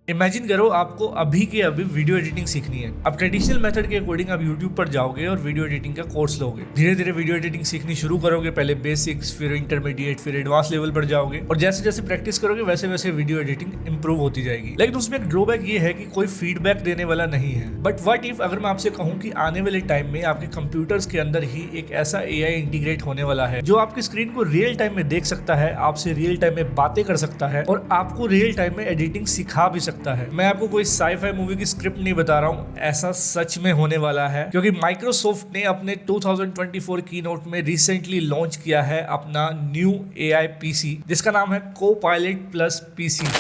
Imagine करो आपको अभी के अभी वीडियो एडिटिंग सीखनी है। अब ट्रेडिशनल मेथड के अकॉर्डिंग आप यूट्यूब पर जाओगे और वीडियो एडिटिंग का कोर्स लोगे। धीरे धीरे वीडियो एडिटिंग सीखनी शुरू करोगे, पहले बेसिक्स, फिर इंटरमीडिएट, फिर एडवांस लेवल पर जाओगे और जैसे जैसे प्रैक्टिस करोगे वैसे वैसे वीडियो एडिटिंग इंप्रूव होती जाएगी। लेकिन उसमें एक ड्रॉबैक ये है कि कोई फीडबैक देने वाला नहीं है। बट व्हाट इफ अगर मैं आपसे कहूँ कि आने वाले टाइम में आपके कंप्यूटर्स के अंदर ही एक ऐसा AI इंटीग्रेट होने वाला है जो आपकी स्क्रीन को रियल टाइम में देख सकता है, आपसे रियल टाइम में बातें कर सकता है और आपको रियल टाइम में एडिटिंग सिखा भी सकता है। मैं आपको कोई साई-फाई मूवी की स्क्रिप्ट नहीं बता रहा हूँ, ऐसा सच में होने वाला है क्योंकि माइक्रोसॉफ्ट ने अपने 2024 कीनोट में रिसेंटली लॉन्च किया है अपना न्यू AI PC जिसका नाम है Copilot Plus PC।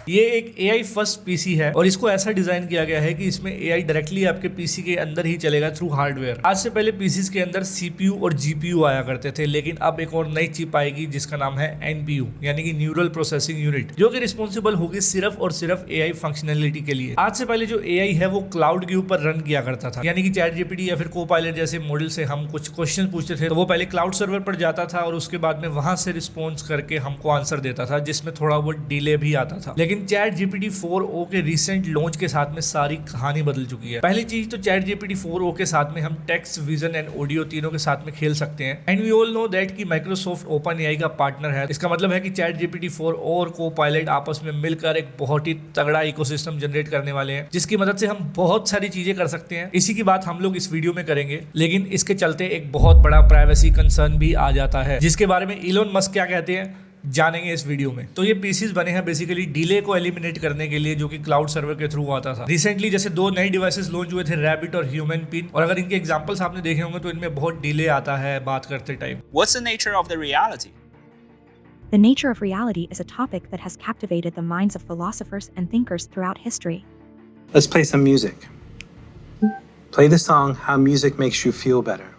ये एक AI फर्स्ट PC है और इसको ऐसा डिजाइन किया गया है कि इसमें AI डायरेक्टली आपके PC के अंदर ही चलेगा थ्रू हार्डवेयर। आज से पहले PCs के अंदर CPU और GPU आया करते थे, लेकिन अब एक और नई चिप आएगी जिसका नाम है NPU यानी कि न्यूरल प्रोसेसिंग यूनिट, जो कि रिस्पॉन्सिबल होगी सिर्फ और सिर्फ AI फंक्शनैलिटी के लिए। आज से पहले जो AI है वो क्लाउड के ऊपर रन किया करता था, यानी कि ChatGPT या फिर Copilot जैसे मॉडल से हम कुछ क्वेश्चन पूछते थे तो वो पहले क्लाउड सर्वर पर जाता था और उसके बाद में वहां से रिस्पॉन्स करके हमको आंसर देता था, जिसमें थोड़ा बहुत डिले भी आता था। लेकिन ChatGPT 4o के रिसेंट लॉन्च के साथ में सारी कहानी बदल चुकी है। पहली चीज तो ChatGPT 4o के साथ में हम टेक्स्ट, विजन एंड ऑडियो तीनों के साथ में खेल सकते हैं। And we all know that कि माइक्रोसॉफ्ट OpenAI का पार्टनर है। इसका मतलब है कि ChatGPT 4o और Copilot आपस में मिलकर एक बहुत ही तगड़ा इकोसिस्टम जनरेट करने वाले हैं, जिसकी मदद से हम बहुत सारी चीजें कर सकते हैं। इसी की बात हम लोग इस वीडियो में करेंगे, लेकिन इसके चलते एक बहुत बड़ा प्राइवेसी कंसर्न भी आ जाता है, जिसके बारे में इलोन मस्क क्या कहते हैं जानेंगे इस वीडियो में। तो ये पीसीज बने हैं बेसिकली डिले को एलिमिनेट करने के लिए, जो कि क्लाउड सर्वर के थ्रू आता था। रिसेंटली जैसे दो नए डिवाइसेस लॉन्च हुए थे, रैबिट और ह्यूमन पिन, और अगर इनके एग्जांपल्स आपने देखे होंगे तो इनमें बहुत डिले आता है बात करते time. What's the nature of the reality? The nature of reality is a topic that has captivated the minds of philosophers and thinkers throughout history. Let's play some music. Play the song How Music Makes You Feel Better.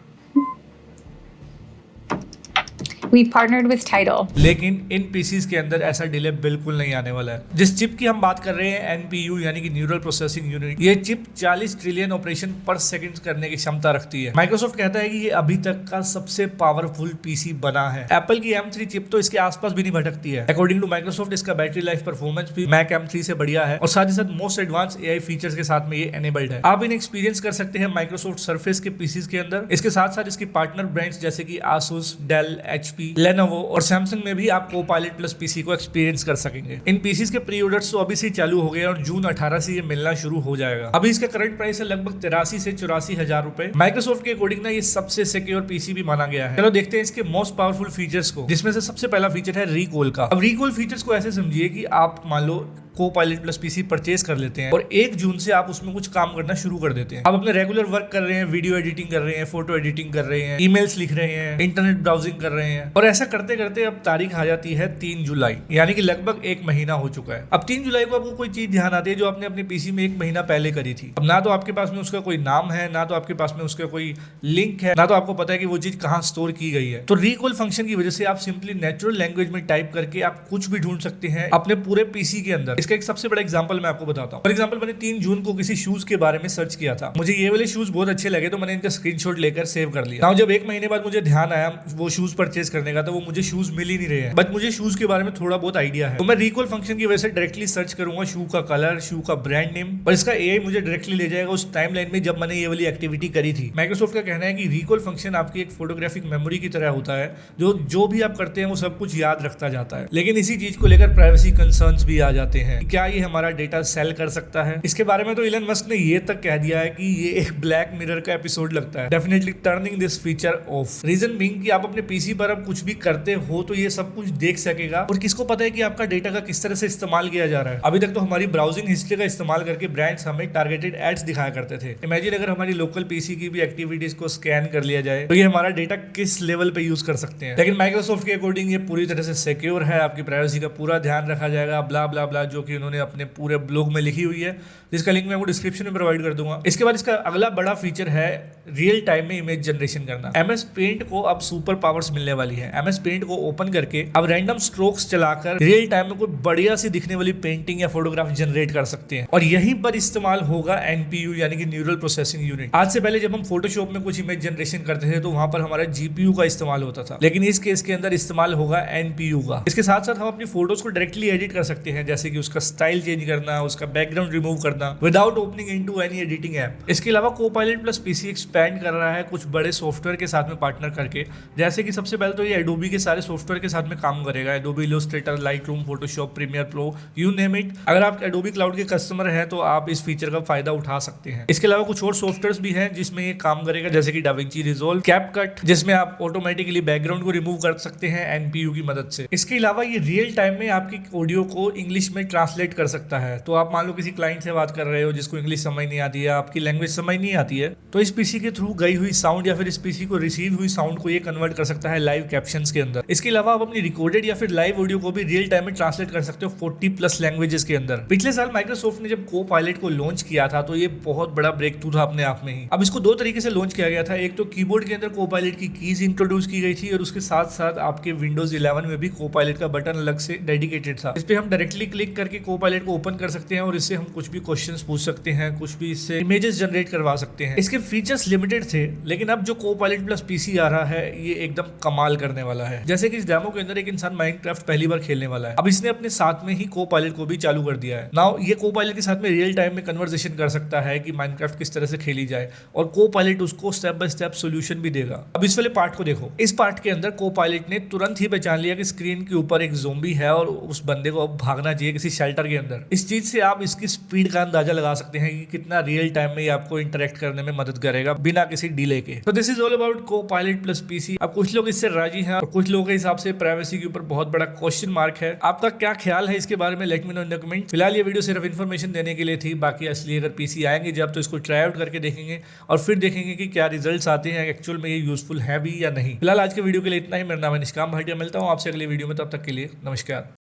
We've partnered with Tidal. लेकिन इन PCs के अंदर ऐसा delay बिल्कुल नहीं आने वाला है। जिस चिप की हम बात कर रहे हैं NPU यानी कि न्यूरल प्रोसेसिंग यूनिट, ये चिप 40 ट्रिलियन ऑपरेशन पर सेकंड करने की क्षमता रखती है। माइक्रोसॉफ्ट कहता है कि ये अभी तक का सबसे पावरफुल पीसी बना है। एप्पल की M3 चिप तो इसके आसपास भी नहीं भटकती है। अकॉर्डिंग टू माइक्रोसॉफ्ट इसका बैटरी लाइफ परफॉर्मेंस भी मैक M3 से बढ़िया है और साथ ही साथ मोस्ट एडवांस AI फीचर्स के साथ में ये एनेबल्ड है। आप इन्हें एक्सपीरियंस कर सकते हैं माइक्रोसॉफ्ट सर्फेस के पीसीज के अंदर। इसके साथ साथ इसकी पार्टनर ब्रांड्स जैसे कि Asus, Dell, HP, Lenovo और Samsung में भी आप Copilot Plus PC को एक्सपीरियंस कर सकेंगे। इन पीसीज के प्री ऑर्डर्स तो अभी से चालू हो गए और जून 18 से ये मिलना शुरू हो जाएगा। अभी इसका करंट प्राइस है लगभग 83 से 84 हजार रुपए। माइक्रोसॉफ्ट के अकॉर्डिंग ना ये सबसे सिक्योर पीसी भी माना गया है। चलो देखते हैं इसके मोस्ट पावरफुल फीचर्स को, जिसमें से सबसे पहला फीचर है रिकॉल का। अब रिकॉल फीचर्स को ऐसे समझिए कि आप मान लो Copilot Plus PC परचेज कर लेते हैं और 1 जून से आप उसमें कुछ काम करना शुरू कर देते हैं। आप अपने रेगुलर वर्क कर रहे हैं, वीडियो एडिटिंग कर रहे हैं, फोटो एडिटिंग कर रहे हैं, ईमेल्स लिख रहे हैं, इंटरनेट ब्राउजिंग कर रहे हैं, और ऐसा करते करते अब तारीख आ जाती है 3 जुलाई, यानी कि लगभग 1 महीना हो चुका है। अब 3 जुलाई को आपको कोई चीज ध्यान आती है जो आपने अपने पीसी में 1 महीना पहले करी थी। अब ना तो आपके पास में उसका कोई नाम है, ना तो आपके पास में उसका कोई लिंक है, ना तो आपको पता है कि वो चीज कहाँ स्टोर की गई है। तो रिकॉल फंक्शन की वजह से आप सिंपली नेचुरल लैंग्वेज में टाइप करके आप कुछ भी ढूंढ सकते हैं अपने पूरे पीसी के अंदर। इसका एक सबसे बड़ा एग्जांपल मैं आपको बताता हूं। फॉर एग्जांपल मैंने 3 जून को किसी शूज के बारे में सर्च किया था। मुझे ये वाले शूज बहुत अच्छे लगे तो मैंने इनका स्क्रीनशॉट लेकर सेव कर लिया। जब 1 महीने बाद मुझे ध्यान आया वो शूज परचेज करने का, तो वो मुझे शूज मिल ही नहीं रहे हैं, बट मुझे शूज के बारे में थोड़ा बहुत आइडिया है। तो मैं रिकॉल फंक्शन की वजह से डायरेक्टली सर्च करूंगा शू का कलर, शू का ब्रांड नेम, और इसका AI मुझे डायरेक्टली ले जाएगा उस टाइमलाइन में जब मैंने ये वाली एक्टिविटी करी थी। माइक्रोसॉफ्ट का कहना है कि रिकॉल फंक्शन आपकी एक फोटोग्राफिक मेमोरी की तरह होता है, जो भी आप करते हैं वो सब कुछ याद रखता जाता है। लेकिन इसी चीज को लेकर प्राइवेसी कंसर्न्स भी आ जाते हैं। क्या ये हमारा डेटा सेल कर सकता है? इसके बारे में तो इलन मस्क ने ये तक कह दिया है कि ये एक ब्लैक मिरर का एपिसोड लगता है, definitely turning this feature off. Reason being कि आप अपने पीसी पर अब कुछ भी करते हो तो ये सब कुछ देख सकेगा, और किसको पता है कि आपका डेटा का किस तरह से इस्तेमाल किया जा रहा है। अभी तक तो हमारी ब्राउजिंग हिस्ट्री का इस्तेमाल करके ब्रांड्स हमें टारगेटेड एड्स दिखाया करते थे। इमेजिन अगर हमारी लोकल पीसी की भी एक्टिविटीज को स्कैन कर लिया जाए तो ये हमारा डेटा किस लेवल पे यूज कर सकते हैं। लेकिन माइक्रोसॉफ्ट के अकॉर्डिंग ये पूरी तरह से सिक्योर है, आपकी प्राइवेसी का पूरा ध्यान रखा जाएगा, ब्ला ब्ला ब्ला, जो कि उन्होंने अपने पूरे ब्लॉग में लिखी हुई है, जिसका लिंक मैं आपको डिस्क्रिप्शन में प्रोवाइड कर दूंगा। इसके बाद इसका अगला बड़ा फीचर है रियल टाइम में इमेज जनरेशन करना। MS पेंट को अब सुपर पावर्स मिलने वाली है। MS पेंट को ओपन करके अब रैंडम स्ट्रोक्स चलाकर रियल टाइम में कोई बढ़िया सी दिखने वाली पेंटिंग या फोटोग्राफ जनरेट कर सकते हैं, और यहीं पर इस्तेमाल होगा NPU यानी कि न्यूरल प्रोसेसिंग यूनिट। आज से पहले जब हम फोटोशॉप में कुछ इमेज जनरेशन करते थे तो वहां पर हमारा GPU का इस्तेमाल होता था, लेकिन इस केस के अंदर इस्तेमाल होगा NPU का। इसके साथ साथ हम अपनी फोटोज को डायरेक्टली एडिट कर सकते हैं, जैसे कि उसका स्टाइल चेंज करना, उसका बैकग्राउंड रिमूव करना without opening into any editing app. इसके अलावा कोपायलट प्लस PC एक्सपैंड कर रहा है कुछ बड़े सॉफ्टवेयर के साथ में पार्टनर करके, जैसे कि सबसे पहले तो ये एडोबी के सारे सॉफ्टवेयर के साथ में काम करेगा। Adobe Illustrator, Lightroom, Photoshop, Premiere Pro, you name it. अगर आप एडोबी क्लाउड के कस्टमर हैं तो आप इस फीचर का फायदा उठा सकते हैं। इसके अलावा कुछ और सॉफ्टवेयर भी हैं जिसमें ये काम करेगा, जैसे कि डाविंची रिजॉल्व, कैपकट, जिसमें आप ऑटोमेटिकली बैकग्राउंड को रिमूव कर सकते हैं NPU की मदद से। इसके अलावा ये रियल टाइम में आपकी ऑडियो को इंग्लिश में ट्रांसलेट कर सकता है। तो आप मान लो किसी क्लाइंट से बात कर रहे हो जिसको इंग्लिश समझ नहीं आती है, आपकी लैंग्वेज समझ नहीं आती है, तो इस PC के थ्रू गई हुई साउंड या फिर इस PC को रिसीव हुई साउंड को ये कन्वर्ट कर सकता है लाइव कैप्शंस के अंदर। इसके अलावा आप अपनी रिकॉर्डेड या फिर लाइव ऑडियो को भी रियल टाइम में ट्रांसलेट कर सकते हो 40+ लैंग्वेजेस के अंदर। पिछले साल माइक्रोसॉफ्ट ने जब कोपायलट को लॉन्च किया था तो ये बहुत बड़ा ब्रेक थ्रू था अपने आप में ही। अब इसको दो तरीके से लॉन्च किया गया था। एक तो कीबोर्ड के अंदर कोपायलट की कीज इंट्रोड्यूस की गई थी, और उसके साथ साथ आपके विंडोज 11 में भी कोपायलट का बटन अलग से डेडिकेटेड था। इस पे हम डायरेक्टली क्लिक करके कोपायलट को ओपन कर सकते हैं और इससे हम कुछ भी क्वेश्चंस पूछ सकते हैं, कुछ भी इससे इमेजेस जनरेट करवा सकते हैं। इसके फीचर्स लिमिटेड थे, लेकिन अब जो कोपायलट प्लस PC आ रहा है ये एकदम कमाल करने वाला है। जैसे कि इस डेमो के अंदर एक इंसान माइनक्राफ्ट पहली बार खेलने वाला है, अब इसने अपने साथ में ही कोपायलट को भी चालू कर दिया है। नाउ ये कोपायलट के साथ में रियल टाइम में कन्वर्सेशन कर सकता है कि माइनक्राफ्ट किस तरह से खेली जाए, और कोपायलट उसको स्टेप बाय स्टेप सोल्यूशन भी देगा। अब इस वाले पार्ट को देखो। इस पार्ट के अंदर कोपायलट ने तुरंत ही पहचान लिया कि स्क्रीन के ऊपर एक ज़ोंबी है और उस बंदे को अब भागना चाहिए किसी शेल्टर के अंदर। इस चीज से आप इसकी स्पीड का अंदाजा लगा सकते हैं कि कितना रियल टाइम में ये आपको इंटरेक्ट करने में मदद करेगा बिना किसी डिले के। तो this is all about Copilot plus PC। अब कुछ लोग इससे राजी हैं और कुछ लोगों के हिसाब से प्राइवेसी के ऊपर बहुत बड़ा क्वेश्चन मार्क है। आपका क्या ख्याल है इसके बारे में? Let me know in the comment. फिलहाल ये वीडियो सिर्फ इन्फॉर्मेशन देने के लिए थी, बाकी असली अगर PC आएंगे जब तो इसको ट्राई आउट करके देखेंगे और फिर देखेंगे कि क्या रिजल्ट्स आते हैं, एक्चुअल में ये यूजफुल है भी या नहीं। फिलहाल आज के वीडियो के लिए इतना ही। मेरा नाम है निष्काम भाटिया, मिलता हूँ आपसे अगले वीडियो में, तब तक के लिए नमस्कार।